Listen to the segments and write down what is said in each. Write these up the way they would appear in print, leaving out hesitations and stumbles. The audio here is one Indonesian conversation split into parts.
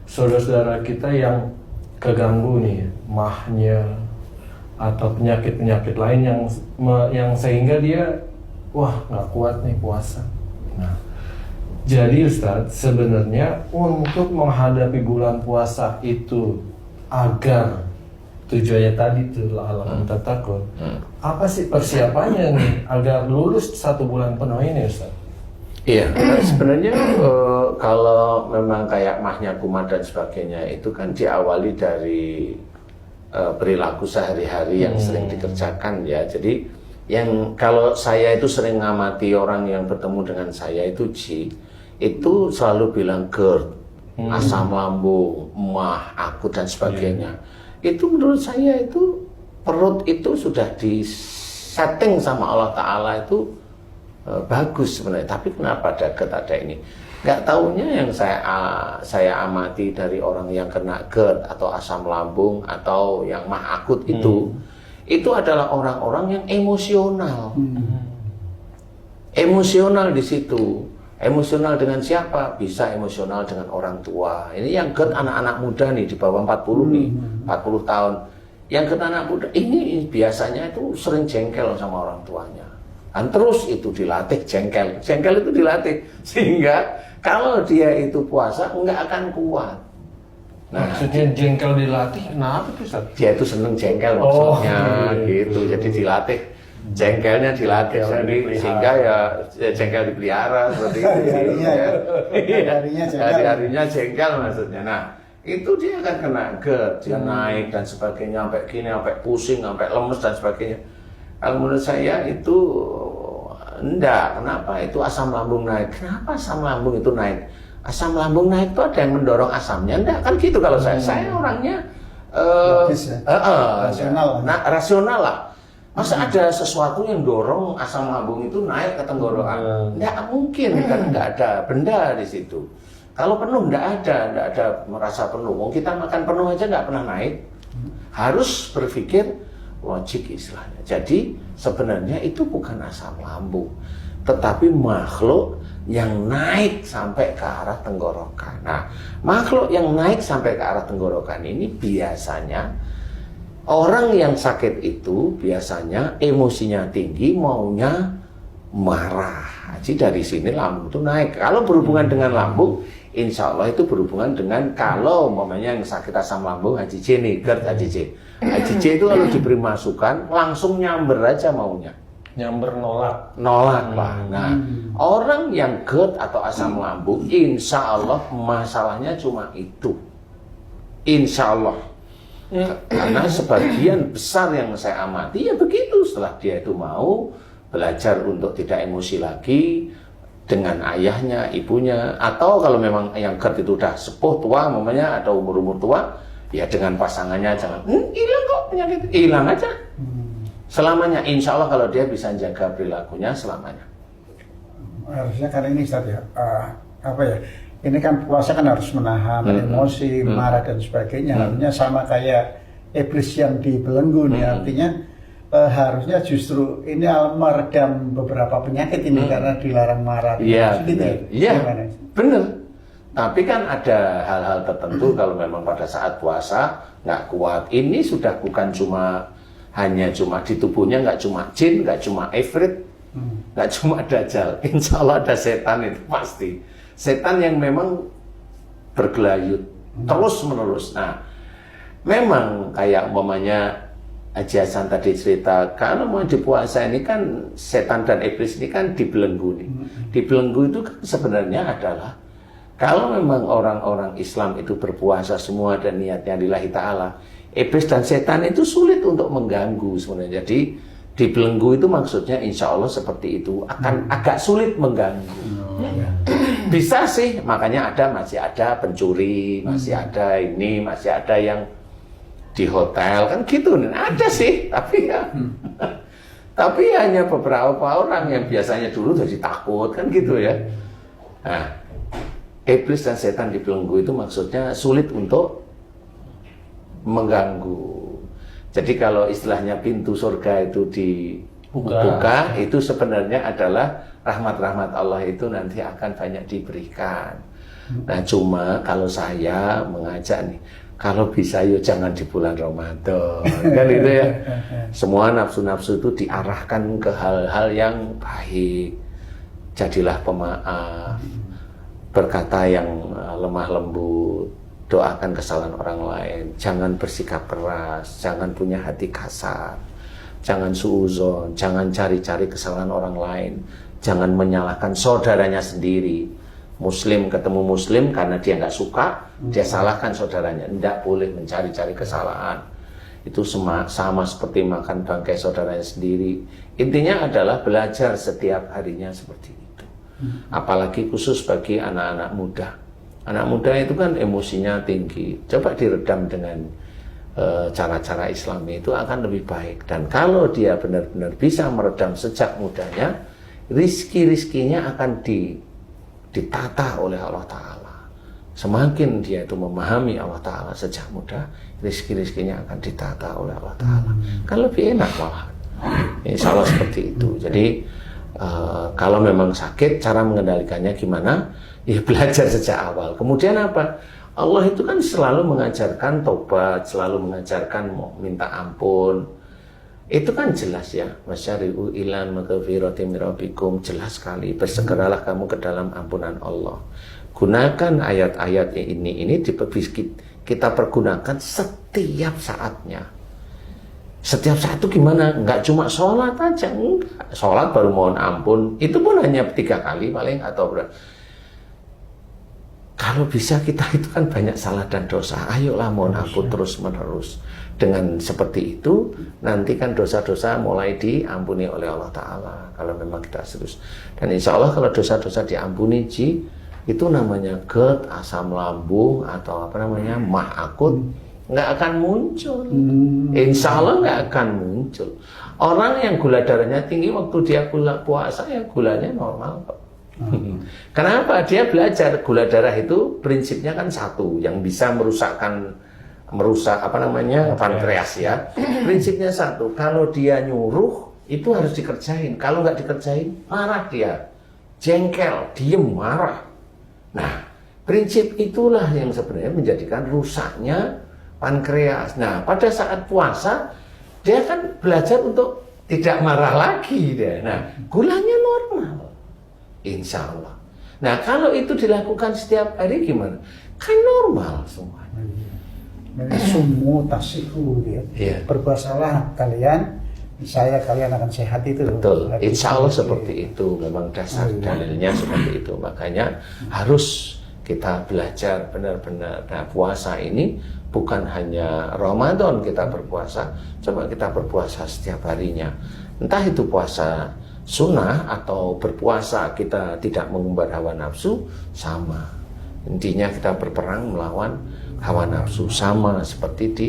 saudara-saudara kita yang keganggu nih mahnya atau penyakit-penyakit lain yang sehingga dia wah nggak kuat nih puasa. Nah, jadi Ustadz sebenarnya untuk menghadapi bulan puasa itu agar tujuannya tadi tuh la'allakum tattaqun. Apa sih persiapannya nih agar lulus 1 bulan penuh ini Ustadz? Iya, sebenarnya kalau memang kayak mahnya kumat dan sebagainya itu kan diawali dari perilaku sehari-hari yang sering dikerjakan ya. Jadi yang kalau saya itu sering ngamati orang yang bertemu dengan saya itu itu selalu bilang GERD, asam lambung, mah, akut dan sebagainya. Itu menurut saya itu perut itu sudah disetting sama Allah Ta'ala itu bagus sebenarnya, tapi kenapa ada GERD ada ini? Nggak taunya yang saya amati dari orang yang kena GERD atau asam lambung atau yang mah akut itu adalah orang-orang yang emosional. Emosional di situ. Emosional dengan siapa? Bisa emosional dengan orang tua. Ini yang GERD anak-anak muda nih di bawah 40 nih, 40 tahun. Yang kena anak muda ini biasanya itu sering jengkel sama orang tuanya. Dan terus itu dilatih jengkel itu dilatih sehingga kalau dia itu puasa nggak akan kuat. Nah, maksudnya jengkel dilatih, kenapa tuh Ustaz? Dia itu seneng jengkel maksudnya gitu, jadi dilatih jengkelnya dilatih sehingga ya jengkel dipelihara seperti itu. Hari-harinya jengkel maksudnya. Nah itu dia akan kena GERD, dia naik dan sebagainya sampai gini, sampai pusing, sampai lemes dan sebagainya. Kalau menurut saya itu enggak, kenapa? Itu asam lambung naik. Kenapa asam lambung itu naik? Asam lambung naik itu ada yang mendorong asamnya, enggak kan gitu kalau saya orangnya rasional lah. Masa ada sesuatu yang dorong asam lambung itu naik ke tenggorokan? Enggak mungkin, karena enggak ada benda di situ. Kalau penuh enggak ada merasa penuh. Kita makan penuh aja enggak pernah naik. Harus berpikir logik istilahnya. Jadi sebenarnya itu bukan asam lambung, tetapi makhluk yang naik sampai ke arah tenggorokan. Nah, makhluk yang naik sampai ke arah tenggorokan ini biasanya orang yang sakit itu biasanya emosinya tinggi, maunya marah. Jadi dari sini lambung itu naik. Kalau berhubungan dengan lambung, insya Allah itu berhubungan dengan kalau umpamanya yang sakit asam lambung HJJ nih, GERD HJJ. HJJ itu kalau diberi masukan langsung nyamber aja maunya. Nyamber nolak lah. Nah, orang yang GERD atau asam lambung, insya Allah masalahnya cuma itu. Insya Allah. Karena sebagian besar yang saya amati ya begitu, setelah dia itu mau belajar untuk tidak emosi lagi dengan ayahnya, ibunya, atau kalau memang yang GERD itu udah sepuh tua namanya atau umur tua, ya dengan pasangannya jangan hilang kok penyakit, hilang aja selamanya. Insya Allah kalau dia bisa jaga perilakunya selamanya. Harusnya karena ini Ustaz ya, ini kan puasa kan harus menahan emosi, marah dan sebagainya. Harusnya sama kayak iblis yang dibelenggu nih, artinya harusnya justru ini meredam beberapa penyakit ini karena dilarang marah. Iya, benar. Tapi kan ada hal-hal tertentu kalau memang pada saat puasa nggak kuat. Ini sudah bukan hanya cuma di tubuhnya, nggak cuma jin, nggak cuma ifrit, nggak cuma dajjal. Insya Allah ada setan itu pasti. Setan yang memang bergelayut terus menerus. Nah, memang kayak umpamanya Haji Hasan tadi cerita, kalau mau di puasa ini kan setan dan iblis ini kan dibelenggu nih. Dibelenggu itu kan sebenarnya adalah kalau memang orang-orang Islam itu berpuasa semua dan niatnya lillahi ta'ala, iblis dan setan itu sulit untuk mengganggu sebenarnya. Jadi dibelenggu itu maksudnya insya Allah seperti itu, akan agak sulit mengganggu. Bisa sih, makanya masih ada pencuri, masih ada ini, masih ada yang di hotel kan gitu, ada sih, tapi ya tapi hanya beberapa orang yang biasanya dulu jadi takut kan gitu ya. Nah, iblis dan setan dibelenggu itu maksudnya sulit untuk mengganggu. Jadi kalau istilahnya pintu surga itu dibuka, itu sebenarnya adalah rahmat-rahmat Allah itu nanti akan banyak diberikan. Nah cuma kalau saya mengajak nih, kalau bisa yuk jangan di bulan Ramadan, kan itu ya. Semua nafsu-nafsu itu diarahkan ke hal-hal yang baik. Jadilah pemaaf, berkata yang lemah lembut, doakan kesalahan orang lain, jangan bersikap keras, jangan punya hati kasar, jangan suuzon, jangan cari-cari kesalahan orang lain, jangan menyalahkan saudaranya sendiri. Muslim ketemu Muslim karena dia nggak suka, dia salahkan saudaranya. Tidak boleh mencari-cari kesalahan. Itu sama seperti makan bangkai saudaranya sendiri. Intinya adalah belajar setiap harinya seperti itu. Apalagi khusus bagi anak-anak muda. Anak muda itu kan emosinya tinggi. Coba diredam dengan cara-cara Islami, itu akan lebih baik. Dan kalau dia benar-benar bisa meredam sejak mudanya, rizki-rizkinya akan ditata oleh Allah Ta'ala. Semakin dia itu memahami Allah Ta'ala sejak muda, rizki-rizkinya akan ditata oleh Allah Ta'ala. Kan lebih enak malah. Insya Allah seperti itu. Jadi kalau memang sakit, cara mengendalikannya gimana? Ya belajar sejak awal. Kemudian apa? Allah itu kan selalu mengajarkan tobat, selalu mengajarkan mau minta ampun. Itu kan jelas ya, masyari'u ilan maghfirati min rabbikum, jelas sekali. Bersegeralah kamu ke dalam ampunan Allah. Gunakan ayat-ayat ini kita pergunakan setiap saatnya. Setiap saat itu gimana? Enggak cuma sholat aja, enggak. Sholat baru mohon ampun, itu pun hanya 3 kali paling atau berapa. Kalau bisa kita itu kan banyak salah dan dosa, ayolah mohon ampun terus menerus. Dengan seperti itu, nanti kan dosa-dosa mulai diampuni oleh Allah Ta'ala. Kalau memang kita serius. Dan insya Allah kalau dosa-dosa diampuni, itu namanya GERD, asam lambung, atau apa namanya, mah akut, nggak akan muncul. Insya Allah nggak akan muncul. Orang yang gula darahnya tinggi waktu dia puasa, ya gulanya normal kok. Kenapa? Dia belajar gula darah itu prinsipnya kan satu, yang bisa merusak apa namanya pankreas ya. Prinsipnya satu, kalau dia nyuruh itu harus dikerjain. Kalau nggak dikerjain marah dia, jengkel, diem, marah. Nah, prinsip itulah yang sebenarnya menjadikan rusaknya pankreas. Nah, pada saat puasa dia kan belajar untuk tidak marah lagi dia. Nah, gulanya normal. Insya Allah. Nah, kalau itu dilakukan setiap hari gimana? Kan normal semua. Sumu tasihu ya. Iya. Berpuasalah kalian, kalian akan sehat itu. Betul. Insya Allah seperti itu. Memang dasar dalilnya seperti itu. Makanya harus kita belajar benar-benar. Nah, puasa ini bukan hanya Ramadan kita berpuasa. Coba kita berpuasa setiap harinya. Entah itu puasa sunnah atau berpuasa kita tidak mengumbar hawa nafsu, sama. Intinya kita berperang melawan hawa nafsu, sama seperti di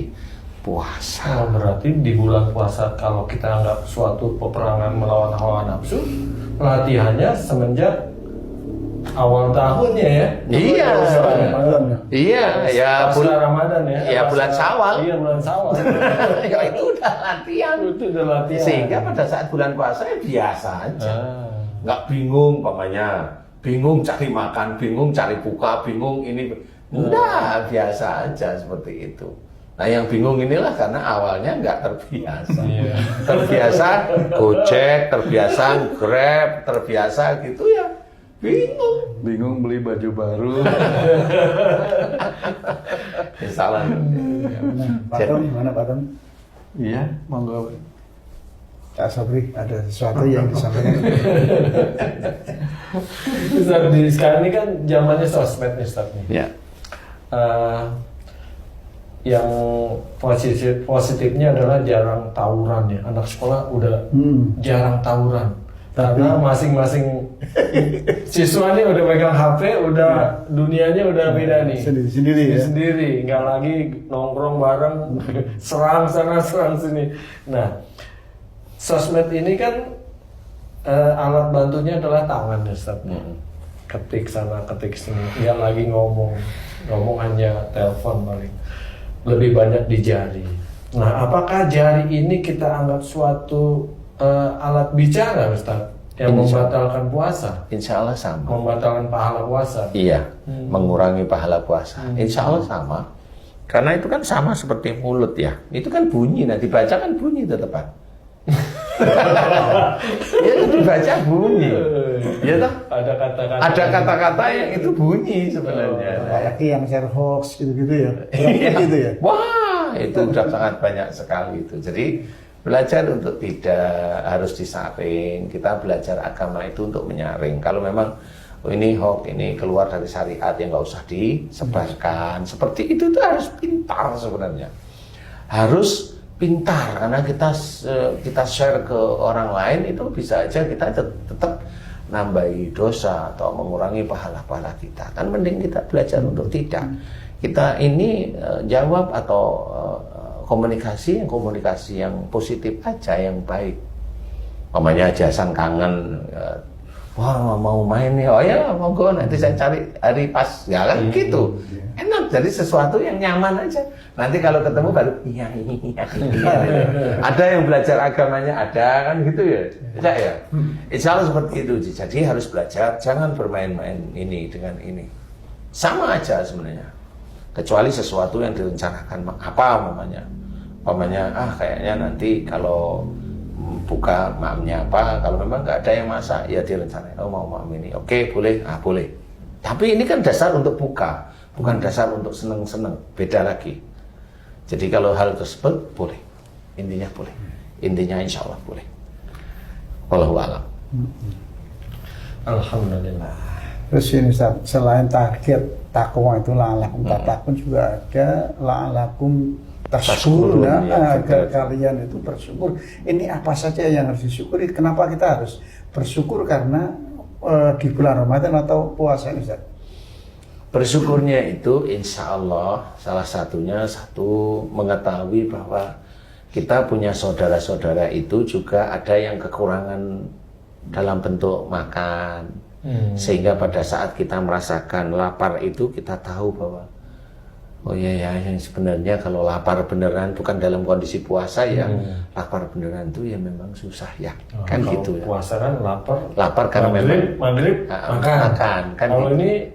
puasa. Berarti di bulan puasa kalau kita anggap suatu peperangan melawan hawa nafsu, latihannya semenjak awal tahunnya ya. Iya. Iya, ya bulan Ramadan ya. Ya bulan Syawal. Iya, bulan Syawal. Ya itu udah latihan. Itu udah latihan. Sehingga pada saat bulan puasa ya biasa aja. Nggak bingung pamannya. Bingung cari makan, bingung cari buka, bingung ini. Udah biasa aja seperti itu. Nah yang bingung inilah karena awalnya nggak terbiasa. Iya. Terbiasa Gojek, terbiasa Grab, terbiasa gitu ya. Bingung beli baju baru. Ya, salah. Pak Tom, gimana Pak Tom? Iya, monggo. Kak Sabri, ada sesuatu yang disampaikan? Ustaz, sekarang ini kan zamannya sosmed nih Ustaz nih. Ya. Yang positifnya adalah jarang tawuran ya. Anak sekolah udah jarang tawuran. Karena masing-masing siswa nih udah pegang HP, udah dunianya udah beda nih. Sendiri, nggak lagi nongkrong bareng, serang sana, serang sini. Nah, sosmed ini kan alat bantunya adalah tangan ya Ustaz. Ketik sana, ketik sini, nggak lagi ngomong hanya telepon paling. Lebih banyak di jari. Nah, apakah jari ini kita anggap suatu alat bicara, Ustaz? Yang membatalkan puasa, Insya Allah sama. membatalkan pahala puasa. Iya, mengurangi pahala puasa. Insya Allah sama. Karena itu kan sama seperti mulut ya. Itu kan bunyi, nah dibaca kan bunyi tetepan. Ya dibaca bunyi. Ya toh? Ada kata-kata yang itu bunyi sebenarnya. Apalagi yang share hoax gitu-gitu ya. Gitu ya. Wah, itu udah sangat banyak sekali itu. Jadi belajar untuk tidak harus disaring. Kita belajar agama itu untuk menyaring. Kalau memang ini hoax, ini keluar dari syariat, yang nggak usah disebarkan. Seperti itu harus pintar sebenarnya. Harus pintar, karena kita share ke orang lain itu bisa aja kita tetap nambahi dosa atau mengurangi pahala-pahala kita. Kan mending kita belajar untuk tidak. Kita ini jawab atau komunikasi yang positif aja, yang baik. Namanya jasan kangen, wah mau main nih, oh ya monggo nanti saya cari hari pas, ya kan gitu. Enak, jadi sesuatu yang nyaman aja. Nanti kalau ketemu baru iya. Ada yang belajar agamanya, ada kan gitu ya. Tidak ya? Insya Allah seperti itu. Jadi harus belajar, jangan bermain-main ini dengan ini. Sama aja sebenarnya. Kecuali sesuatu yang direncanakan apa umpamanya kayaknya nanti kalau buka maamnya apa, kalau memang nggak ada yang masak ya direncanain, oh mau maam ini, oke boleh, boleh. Tapi ini kan dasar untuk buka, bukan dasar untuk seneng-seneng, beda lagi. Jadi kalau hal tersebut boleh, intinya boleh, intinya insya Allah boleh. Wallahu a'lam. Alhamdulillah. Terus ini Ustaz, selain target takwa itu la'alakum tattaqun, juga ada la'alakum tashkurun, agar kalian itu bersyukur. Ini apa saja yang harus disyukuri? Kenapa kita harus bersyukur karena di bulan Ramadan atau puasa ini Ustaz? Bersyukurnya itu insya Allah salah satunya mengetahui bahwa kita punya saudara-saudara itu juga ada yang kekurangan dalam bentuk makan. Sehingga pada saat kita merasakan lapar itu kita tahu bahwa oh iya ya, yang sebenarnya kalau lapar beneran bukan dalam kondisi puasa ya, lapar beneran itu ya memang susah ya, kan gitu ya. Puasa kan lapar karena maghrib makan kan. Kalau ini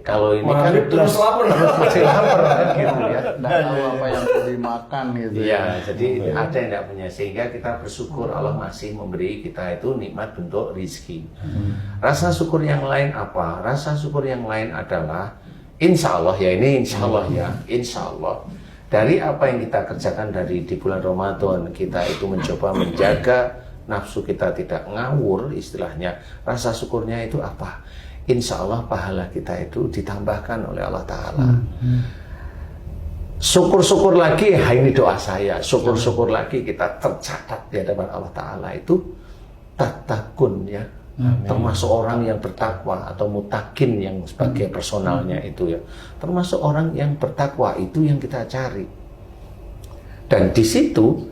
kan terus lapar, masih lapar kan gitu ya. Nggak tahu apa yang perlu dimakan gitu. Iya, jadi ada yang tidak punya, sehingga kita bersyukur Allah masih memberi kita itu nikmat bentuk rizki. Rasa syukur yang lain apa? Rasa syukur yang lain adalah insya Allah ya, ini insya Allah ya, insya Allah dari apa yang kita kerjakan di bulan Ramadan, kita itu mencoba menjaga nafsu kita tidak ngawur istilahnya. Rasa syukurnya itu apa? Insya Allah pahala kita itu ditambahkan oleh Allah Ta'ala. Syukur-syukur lagi, ini doa saya, syukur-syukur lagi kita tercatat di hadapan Allah Ta'ala itu tattaqun ya. Termasuk orang yang bertakwa atau mutakin yang sebagai personalnya itu ya, termasuk orang yang bertakwa itu yang kita cari. Dan di situ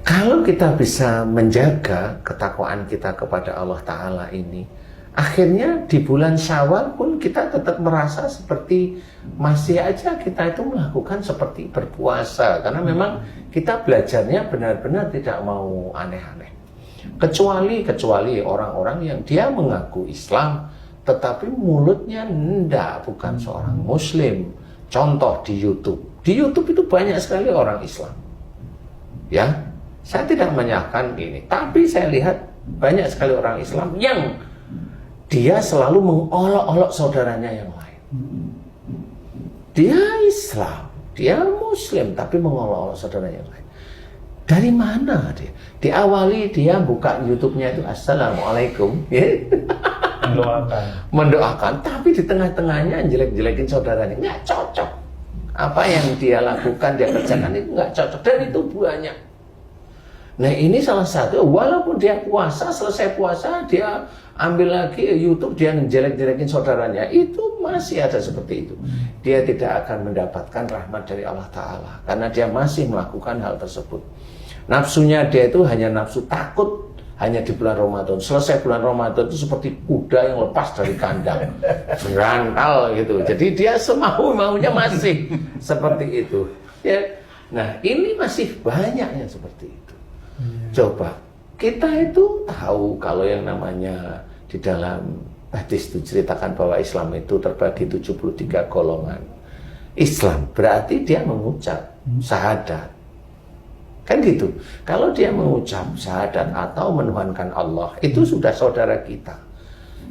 kalau kita bisa menjaga ketakwaan kita kepada Allah Ta'ala ini, akhirnya di bulan Syawal pun kita tetap merasa seperti masih aja kita itu melakukan seperti berpuasa, karena memang kita belajarnya benar-benar tidak mau aneh-aneh. Kecuali orang-orang yang dia mengaku Islam tetapi mulutnya bukan seorang Muslim. Contoh di YouTube itu banyak sekali orang Islam ya, saya tidak menyalahkan ini, tapi saya lihat banyak sekali orang Islam yang dia selalu mengolok-olok saudaranya yang lain. Dia Islam, dia Muslim, tapi mengolok-olok saudaranya yang lain. Dari mana dia? Diawali dia buka YouTube-nya itu Assalamualaikum, ya. Mendoakan, tapi di tengah-tengahnya jelek-jelekin saudaranya. Nggak cocok. Apa yang dia lakukan, dia kerjakan itu nggak cocok. Dan itu banyak. Nah ini salah satu, walaupun dia puasa, selesai puasa, dia ambil lagi YouTube, dia jelek-jelekin saudaranya. Itu masih ada seperti itu. Dia tidak akan mendapatkan rahmat dari Allah Ta'ala. Karena dia masih melakukan hal tersebut. Nafsunya dia itu hanya nafsu takut, hanya di bulan Ramadan. Selesai bulan Ramadan itu seperti kuda yang lepas dari kandang, berangkal gitu. Jadi dia semau-maunya masih seperti itu. Ya, nah ini masih banyak yang seperti itu. Coba kita itu tahu kalau yang namanya di dalam hadis itu ceritakan bahwa Islam itu terbagi 73 golongan. Islam berarti dia mengucap syahadat. Kan gitu. Kalau dia mengucap syahadat atau menuhankan Allah, itu sudah saudara kita.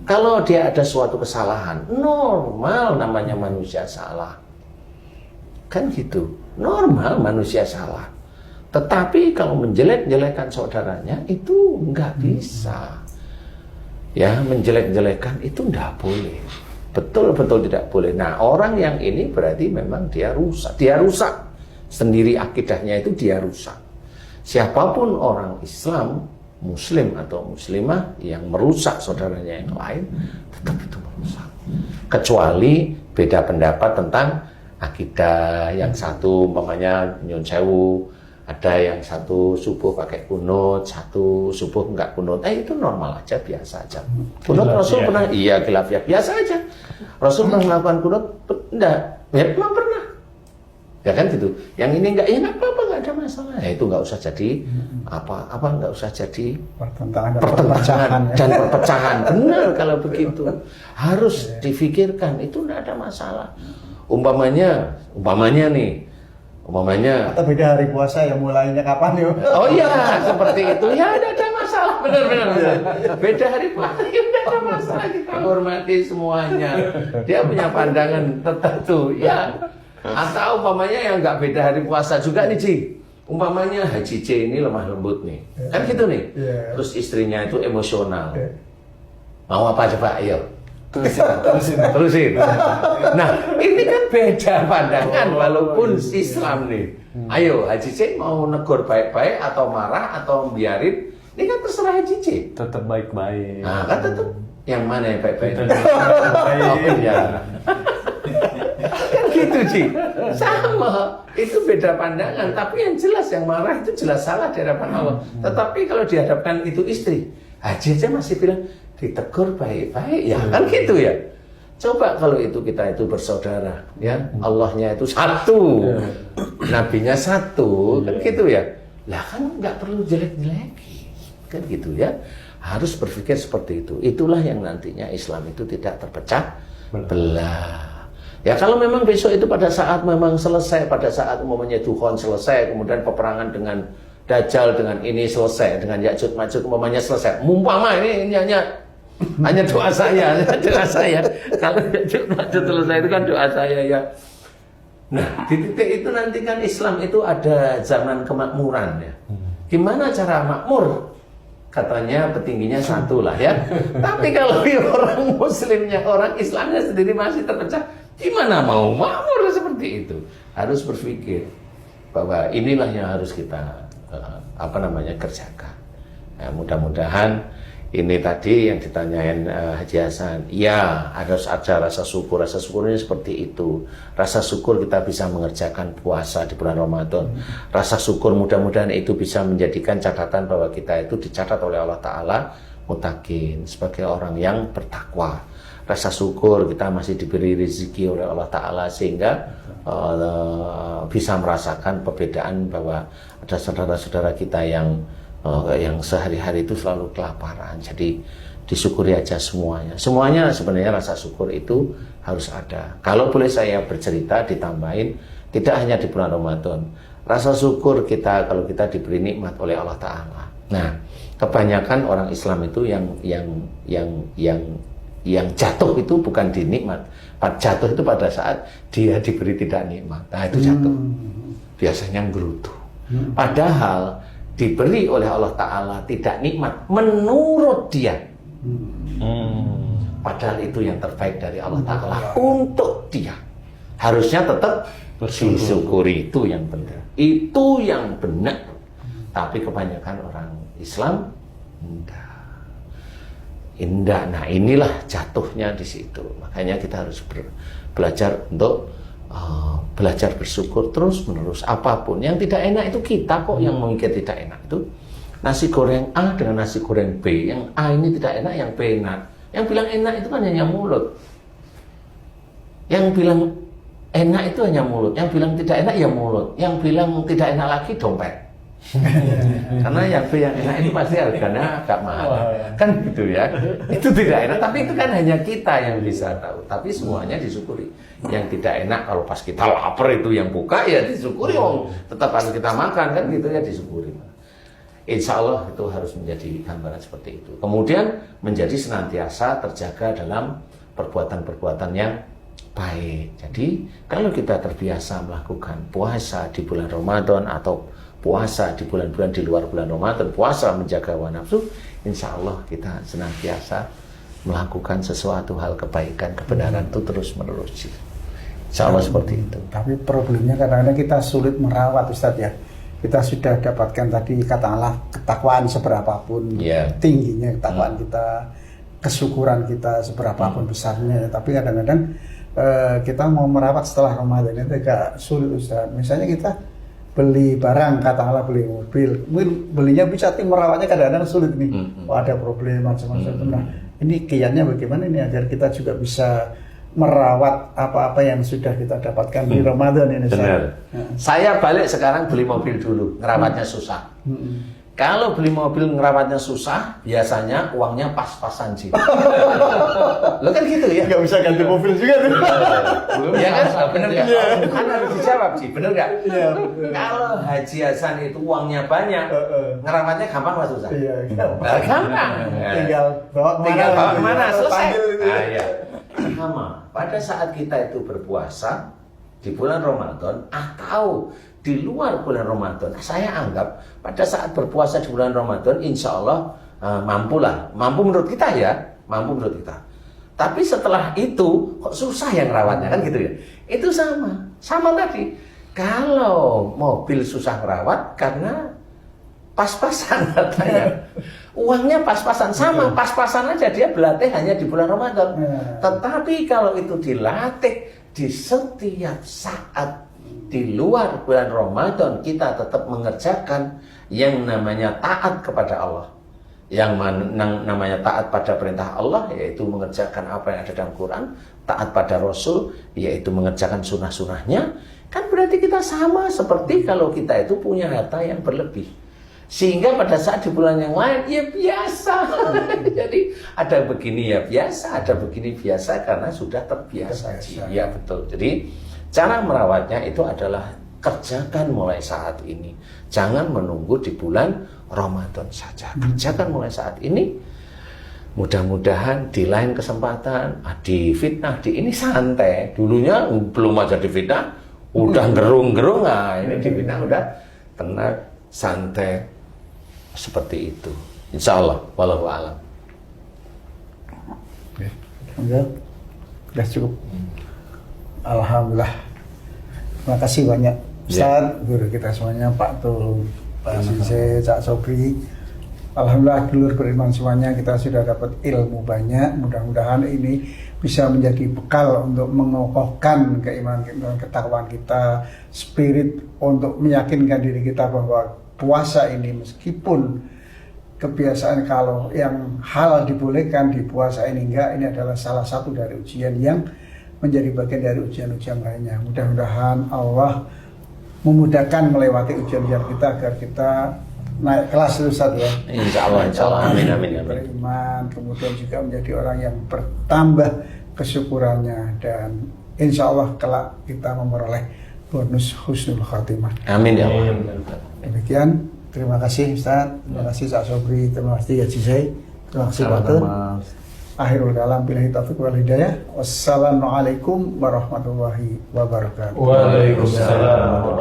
Kalau dia ada suatu kesalahan, normal namanya manusia salah. Kan gitu. Normal manusia salah. Tetapi kalau menjelek-jelekan saudaranya, itu nggak bisa. Ya, menjelek-jelekan itu nggak boleh. Betul-betul tidak boleh. Nah, orang yang ini berarti memang dia rusak. Dia rusak. Sendiri akidahnya itu dia rusak. Siapapun orang Islam, Muslim atau Muslimah yang merusak saudaranya yang lain, tetap itu merusak. Kecuali beda pendapat tentang akidah. Yang satu umpamanya nyun sewu, ada yang satu subuh pakai kunut, satu subuh enggak kunut. Itu normal aja, biasa aja. Kunut Rasul pernah, iya khilafiyah, biasa aja. Rasul pernah melakukan kunut? Enggak, ya memang pernah. Ya kan gitu. Yang ini enggak, ya enggak apa-apa, enggak ada masalah. Ya itu enggak usah jadi apa enggak usah jadi pertentangan dan perpecahan. Benar kalau begitu. Harus difikirkan, itu enggak ada masalah. Umpamanya atau beda hari puasa yang mulainya kapan yuk? Oh iya, seperti itu. Ya tidak ada masalah, benar. Beda hari puasa, ya tidak ada masalah. Kita hormati semuanya. Dia punya pandangan tertentu, ya. Atau umpamanya yang nggak beda hari puasa juga nih, Ci. Umpamanya Haji C ini lemah lembut nih, kan gitu nih. Terus istrinya itu emosional. Mau apa coba? Ayo. Terusin. Nah, ini kan beda pandangan walaupun Islam nih. Ayo, Haji C mau negur baik-baik atau marah atau biarin, ini kan terserah Haji C. Tetap baik-baik. Nah, kan tetap yang mana yang baik-baik? Kan gitu, Ci. Sama, itu beda pandangan. Tapi yang jelas yang marah itu jelas salah di hadapan Allah. Tetapi kalau dihadapkan itu istri, Haji C masih bilang ditegur baik-baik, ya kan gitu ya. Coba kalau itu kita itu bersaudara, ya Allahnya itu satu, nabinya satu, kan gitu ya. Lah kan nggak perlu jelek-jeleki, kan gitu ya. Harus berpikir seperti itu. Itulah yang nantinya Islam itu tidak terpecah belah. Ya kalau memang besok itu pada saat memang selesai, pada saat umumnya Dukhon selesai, kemudian peperangan dengan Dajjal dengan ini selesai, dengan Ya'juj Ma'juj umumnya selesai. Mumpama ini hanya doa saya, doa saya. Kalau Ya'juj Ma'juj selesai itu kan doa saya ya. Nah, di titik itu nanti kan Islam itu ada zaman kemakmuran ya. Gimana cara makmur? Katanya petingginya satu lah ya. Tapi kalau orang Muslimnya, orang Islamnya sendiri masih terpecah, gimana mau makmur seperti itu? Harus berpikir bahwa inilah yang harus kita kerjakan. Nah, mudah-mudahan ini tadi yang ditanyain Haji Hasan, ya harus ada rasa syukur. Rasa syukurnya seperti itu. Rasa syukur kita bisa mengerjakan puasa di bulan Ramadan. Rasa syukur mudah-mudahan itu bisa menjadikan catatan bahwa kita itu dicatat oleh Allah Ta'ala muttaqin, sebagai orang yang bertakwa. Rasa syukur kita masih diberi rezeki oleh Allah Ta'ala sehingga bisa merasakan perbedaan bahwa ada saudara-saudara kita yang sehari-hari itu selalu kelaparan. Jadi disyukuri aja semuanya. Semuanya sebenarnya rasa syukur itu harus ada. Kalau boleh saya bercerita ditambahin, tidak hanya di bulan Ramadan. Rasa syukur kita kalau kita diberi nikmat oleh Allah Ta'ala. Nah, kebanyakan orang Islam itu yang jatuh itu bukan di nikmat. Jatuh itu pada saat dia diberi tidak nikmat. Nah, itu jatuh. Biasanya gerutu. Padahal diberi oleh Allah Ta'ala tidak nikmat menurut dia. Padahal itu yang terbaik dari Allah Ta'ala untuk dia. Harusnya tetap bersyukuri, itu yang benar. Itu yang benar. Tapi kebanyakan orang Islam indah. Nah, inilah jatuhnya di situ. Makanya kita harus belajar untuk belajar bersyukur terus menerus. Apapun yang tidak enak itu kita kok yang memikir tidak enak itu. Nasi goreng A dengan nasi goreng B, yang A ini tidak enak, yang B enak. Yang bilang enak itu kan hanya mulut. Yang bilang enak itu hanya mulut. Yang bilang tidak enak ya mulut. Yang bilang tidak enak lagi dompet. Karena yang B yang enak itu pasti harganya agak mahal. Kan gitu ya. Itu tidak enak, tapi itu kan hanya kita yang bisa tahu. Tapi semuanya disyukuri. Yang tidak enak kalau pas kita lapar itu yang buka ya disyukuri. Tetap harus kita makan kan gitu ya, disyukuri. Insya Allah itu harus menjadi gambaran seperti itu. Kemudian menjadi senantiasa terjaga dalam perbuatan-perbuatan yang baik. Jadi kalau kita terbiasa melakukan puasa di bulan Ramadan atau puasa di bulan-bulan di luar bulan Ramadan, puasa menjaga hawa nafsu, insya Allah kita senantiasa melakukan sesuatu hal kebaikan, kebenaran itu terus menerus. Insya Allah seperti itu. Tapi problemnya kadang-kadang kita sulit merawat, Ustadz ya. Kita sudah dapatkan tadi katakanlah ketakwaan seberapapun tingginya ketakwaan kita, kesyukuran kita seberapapun besarnya. Tapi kadang-kadang kita mau merawat setelah Ramadan itu agak sulit, Ustadz. Misalnya kita beli barang, katakanlah beli mobil, mungkin belinya bisa, tapi merawatnya kadang-kadang sulit nih. Ada problem macam-macam. Nah, ini kiannya bagaimana ini agar kita juga bisa merawat apa-apa yang sudah kita dapatkan di Ramadan ini. Benar. Saya balik sekarang beli mobil dulu, ngerawatnya susah. Kalau beli mobil ngerawatnya susah, biasanya uangnya pas-pasan sih. Lo kan gitu ya? Nggak bisa ganti mobil juga tuh. Ya kan? Bener nggak? Kan harus dijawab sih, bener nggak? Kalau Haji Hasan itu uangnya banyak, ngerawatnya gampang atau susah? Iya, gampang. Tinggal bawa kemana? Selesai. Nah, ya. Sama. Pada saat kita itu berpuasa di bulan Ramadan atau di luar bulan Ramadan, saya anggap pada saat berpuasa di bulan Ramadan, insya Allah mampu menurut kita ya, mampu menurut kita. Tapi setelah itu kok susah yang rawatnya kan gitu ya. Itu sama tadi. Kalau mobil susah ngerawat karena pas-pasan katanya. Uangnya pas-pasan, sama pas-pasan aja, dia berlatih hanya di bulan Ramadan. Tetapi kalau itu dilatih di setiap saat di luar bulan Ramadan, kita tetap mengerjakan yang namanya taat kepada Allah. Yang namanya taat pada perintah Allah, yaitu mengerjakan apa yang ada dalam Quran. Taat pada Rasul, yaitu mengerjakan sunnah-sunnahnya. Kan berarti kita sama seperti kalau kita itu punya harta yang berlebih. Sehingga pada saat di bulan yang lain, ya biasa. Jadi ada begini ya biasa, ada begini biasa karena sudah terbiasa. Ya betul. Jadi cara merawatnya itu adalah kerjakan mulai saat ini. Jangan menunggu di bulan Ramadan saja. Kerjakan mulai saat ini. Mudah-mudahan di lain kesempatan, di fitnah, di ini santai. Dulunya belum aja di fitnah, udah gerung-gerung. Nah, ini di fitnah udah tenang, santai. Seperti itu. Insya Allah. Wallahu a'lam. Sudah cukup. Alhamdulillah. Terima kasih banyak Ustaz, guru kita semuanya, Pak Tul, Pak Sise, Cak Sobri. Alhamdulillah dulur beriman semuanya, kita sudah dapat ilmu banyak. Mudah-mudahan ini bisa menjadi bekal untuk mengokohkan keimanan dan ketakwaan kita, spirit untuk meyakinkan diri kita bahwa puasa ini meskipun kebiasaan kalau yang halal dibolehkan di puasa ini enggak, ini adalah salah satu dari ujian yang menjadi bagian dari ujian-ujian lainnya. Mudah-mudahan Allah memudahkan melewati ujian-ujian kita agar kita naik kelas Ustaz ya. Insya Allah. Amin. Beriman, kemudian juga menjadi orang yang bertambah kesyukurannya, dan insya Allah kelak kita memperoleh bonus husnul khatimah. Amin ya Allah. Demikian, terima kasih Ustaz, terima kasih Cak Sobri, terima kasih Haji Zai, terima kasih Pak Tul. Akhirul kalam, billahi taufiq wal hidayah. Wassalamualaikum warahmatullahi wabarakatuh. Waalaikumsalam.